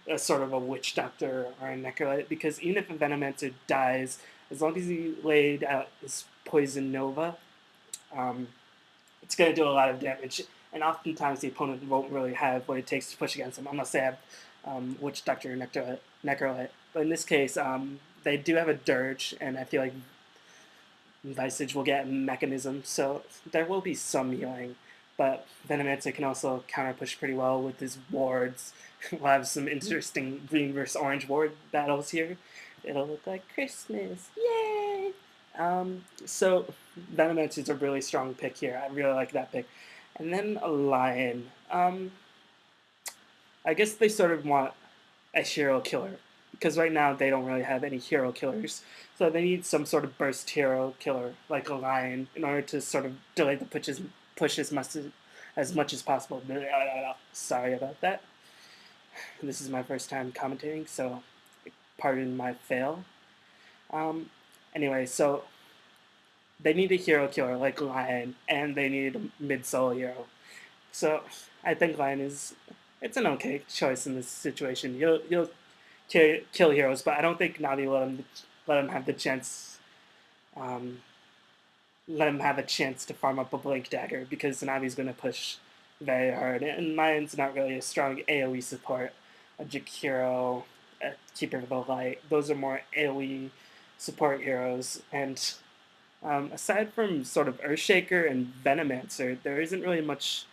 a sort of a witch doctor or a necrolite, because even if a Venomancer dies, as long as he laid out his poison nova, um, it's going to do a lot of damage. And oftentimes the opponent won't really have what it takes to push against him unless they have witch doctor or necrolite. But in this case, they do have a dirge, and I feel like Visage will get mechanism, so there will be some healing. But Venomancer can also counter push pretty well with his wards. We'll have some interesting green versus orange ward battles here. It'll look like Christmas. Yay! So Venomancer is a really strong pick here. I really like that pick. And then a lion. I guess they sort of want a hero killer because right now they don't really have any hero killers. So they need some sort of burst hero killer like a lion in order to sort of delay the push as much as possible. Sorry about that. This is my first time commentating, so pardon my fail. Um, anyway, so they need a hero killer like Lion, and they need a mid solo hero. So I think Lion is it's an okay choice in this situation. He'll kill heroes, but I don't think Navi let him have the chance. Um, Let him have a chance to farm up a Blink Dagger because Navi's going to push very hard, and Lion's not really a strong AOE support. A Jakiro, a Keeper of the Light, those are more AOE support heroes, and aside from sort of Earthshaker and Venomancer, there isn't really much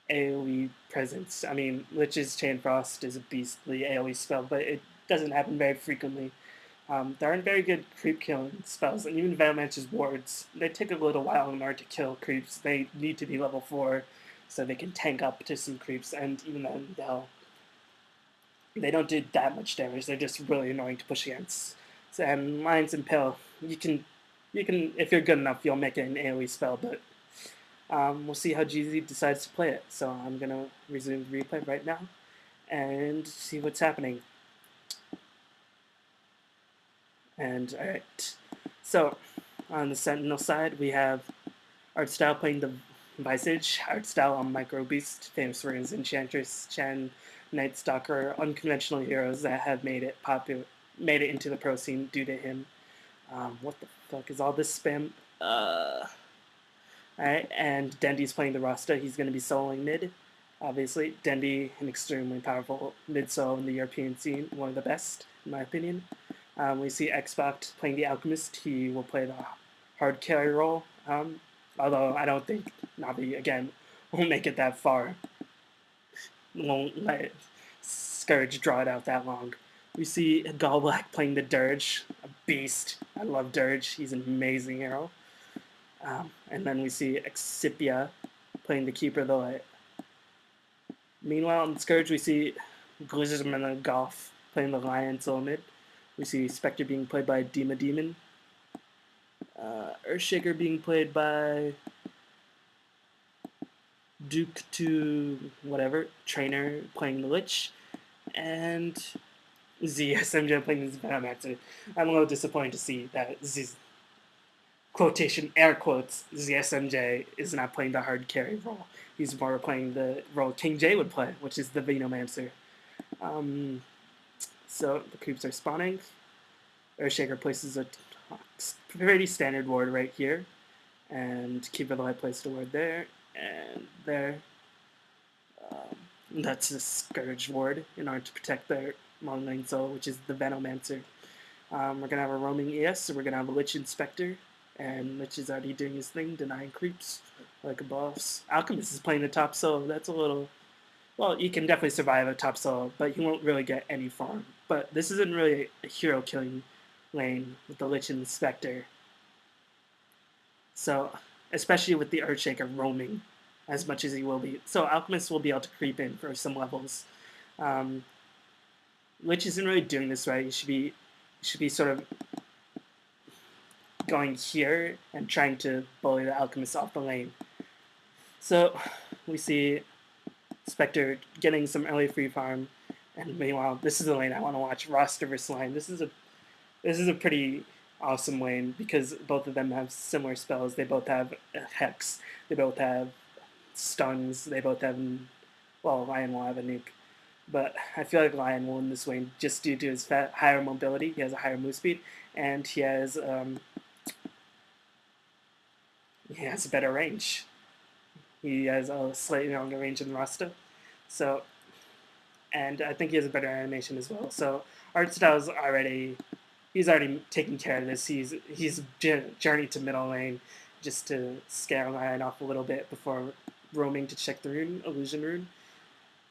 AoE presence. I mean, Lich's Chain Frost is a beastly AoE spell, but it doesn't happen very frequently. There aren't very good creep killing spells, and even Venomancer's wards, they take a little while in order to kill creeps. They need to be level 4 so they can tank up to some creeps, and even then, they don't do that much damage. They're just really annoying to push against. So, and Lion's Impale, you can, if you're good enough, you'll make it an AoE spell, but we'll see how GZ decides to play it. So I'm going to resume the replay right now and see what's happening. And alright, so on the Sentinel side, we have Artstyle playing the Visage. Artstyle on Micro Beast, famous for his Enchantress, Chen, Night Stalker, unconventional heroes that have made it popular, made it into the pro scene due to him. What the fuck is all this spam? Alright, and Dendy's playing the Rasta. He's going to be soloing mid. Obviously, Dendy, an extremely powerful mid solo in the European scene, one of the best, in my opinion. We see Xbox playing the Alchemist. He will play the hard carry role, although I don't think Navi, again, will make it that far. Won't let Scourge draw it out that long. We see Gallblack playing the Dirge, a beast. I love Dirge. He's an amazing hero. And then we see Excipia playing the Keeper of the Light. Meanwhile, in Scourge, we see Glizerman and Golf playing the Lion solo mid. We see Spectre being played by Dima Demon. Earthshaker being played by Duke to whatever, Trainer playing the Lich. And ZSMJ playing the Venomancer. I'm a little disappointed to see that Z, quotation air quotes, ZSMJ is not playing the hard carry role. He's more playing the role King J would play, which is the Venomancer. So the creeps are spawning. Earthshaker places a pretty standard ward right here, and Keeper of the Light placed a ward there and there. That's a Scourge ward in order to protect their long lane soul, which is the Venomancer. We're gonna have a roaming ES, so we're gonna have a Lich Inspector, and Lich is already doing his thing, denying creeps like a boss. Alchemist is playing the top solo. That's a little. Well, you can definitely survive a top solo, but you won't really get any farm. But this isn't really a hero killing lane with the Lich and the Spectre. So, especially with the Earthshaker roaming as much as he will be. So Alchemist will be able to creep in for some levels. Lich isn't really doing this right. You should be sort of going here and trying to bully the Alchemist off the lane. So we see Spectre getting some early free farm, and meanwhile, this is the lane I want to watch. Roster versus line. This is a pretty awesome lane because both of them have similar spells. They both have Hex. They both have stuns. They both have, well, Lion will have a nuke. But I feel like Lion will win this lane just due to his higher mobility. He has a higher move speed, and he has a better range. He has a slightly longer range than Rasta. So, and I think he has a better animation as well. So art style's already he's already taking care of this. He's journeyed to middle lane just to scare Lion off a little bit before roaming to check the rune, illusion rune.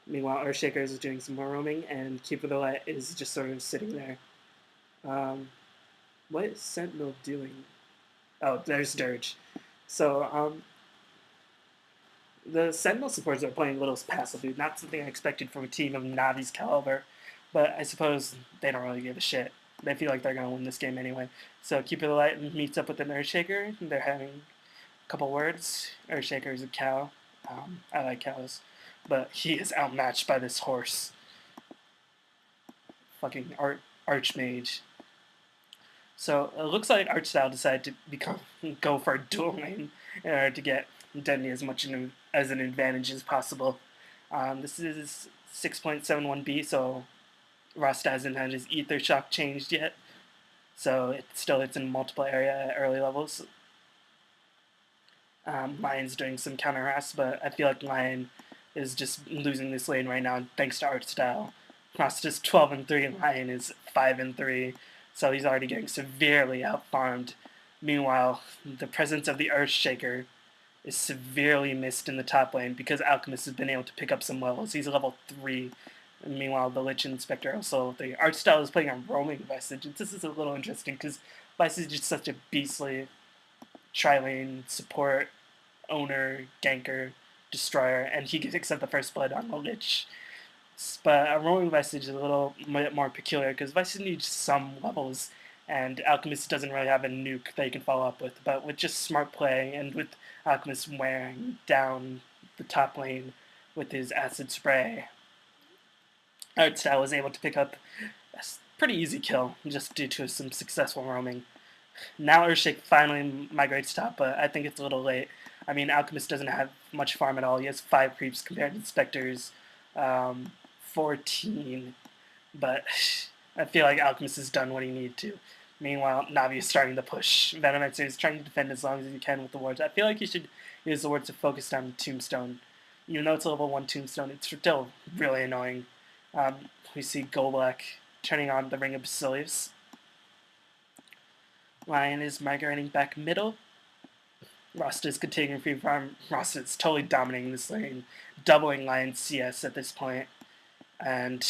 Meanwhile, Earthshaker is doing some more roaming, and Keeper of the Light is just sort of sitting there. Um, what is Sentinel doing? Oh, there's Dirge. So the Sentinel supports are playing a little passively. Not something I expected from a team of Navi's caliber, but I suppose they don't really give a shit. They feel like they're going to win this game anyway. So Keeper of the Light meets up with an Earthshaker. They're having a couple words. Earthshaker is a cow. I like cows. But he is outmatched by this horse. Fucking Archmage. So it looks like Archstyle decided to go for a dual lane in order to get Denny as much as an advantage as possible. This is 6.71B, so Rasta hasn't had his Ether Shock changed yet. So it's in multiple area at early levels. Lion's doing some counter harass, but I feel like Lion is just losing this lane right now thanks to Archstyle. Rasta's 12-3 and Lion is 5-3. So he's already getting severely outfarmed. Meanwhile, the presence of the Earthshaker is severely missed in the top lane because Alchemist has been able to pick up some levels. He's level 3. And meanwhile, the Lich and Spectre are also level 3. Archstyle is playing a roaming Visage. This is a little interesting because Visage is such a beastly tri-lane support, owner, ganker, destroyer, and he gets the first blood on the Lich. But a roaming Visage is a little bit more peculiar because Visage needs some levels, and Alchemist doesn't really have a nuke that you can follow up with. But with just smart play and with Alchemist wearing down the top lane with his acid spray, Artstyle was able to pick up a pretty easy kill just due to some successful roaming. Now Earthshake finally migrates top, but I think it's a little late. I mean, Alchemist doesn't have much farm at all. He has 5 creeps compared to Spectre's 14, but I feel like Alchemist has done what he needed to. Meanwhile, Navi is starting to push. Venomancer is trying to defend as long as he can with the wards. I feel like he should use the wards to focus on Tombstone. Even though it's a level 1 Tombstone, it's still really annoying. We see Golak turning on the Ring of Basilius. Lion is migrating back middle. Rasta is continuing free farm. Rasta is totally dominating this lane, doubling Lion's CS at this point, and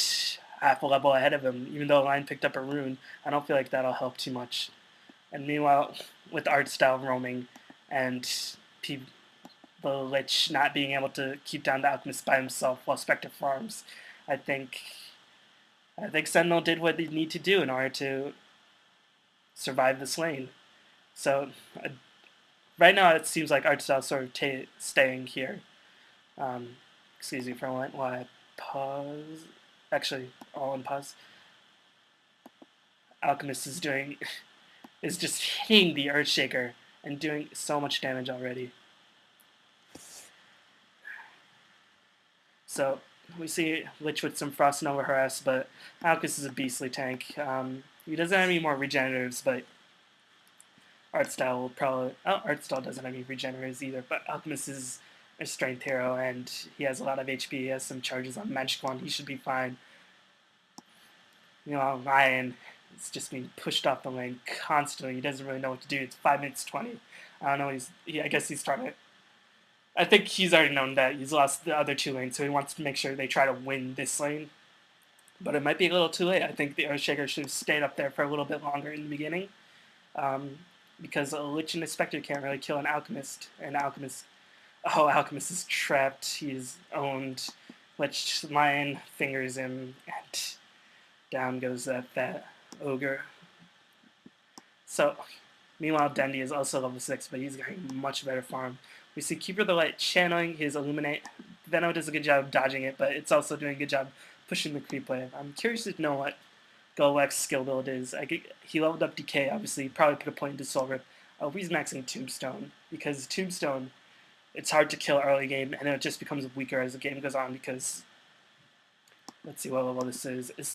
half a level ahead of him. Even though Lion picked up a rune, I don't feel like that'll help too much. And meanwhile, with Archstyle roaming and the Lich not being able to keep down the Alchemist by himself while Spectre farms, I think Sentinel did what they need to do in order to survive this lane. So right now it seems like Archstyle sort of staying here. Excuse me for a moment while I pause. Actually, all in pause. Alchemist is just hitting the Earthshaker and doing so much damage already. So we see Lich with some Frost Nova harass, but Alchemist is a beastly tank. He doesn't have any more regeneratives, but Archstyle will probably... Oh, Archstyle doesn't have any regeneratives either, but Alchemist is a strength hero, and he has a lot of HP. He has some charges on Magic Wand. He should be fine. You know, Lion is just being pushed off the lane constantly. He doesn't really know what to do. It's 5 minutes 20. I don't know. I guess he's trying to... I think he's already known that he's lost the other 2 lanes, so he wants to make sure they try to win this lane. But it might be a little too late. I think the Earthshaker should have stayed up there for a little bit longer in the beginning. Because a Lich and a Spectre can't really kill an Alchemist. And Alchemist is trapped. He's owned. Lich Lion fingers him, and down goes that ogre. So, meanwhile, Dendy is also level 6, but he's getting much better farm. We see Keeper of the Light channeling his Illuminate. Venom does a good job dodging it, but it's also doing a good job pushing the creep wave. I'm curious to know what Golak's skill build is. He leveled up Decay, obviously. He probably put a point into Soul Rip. I hope he's maxing Tombstone, because Tombstone, it's hard to kill early game, and it just becomes weaker as the game goes on, because Let's see what level this is. It's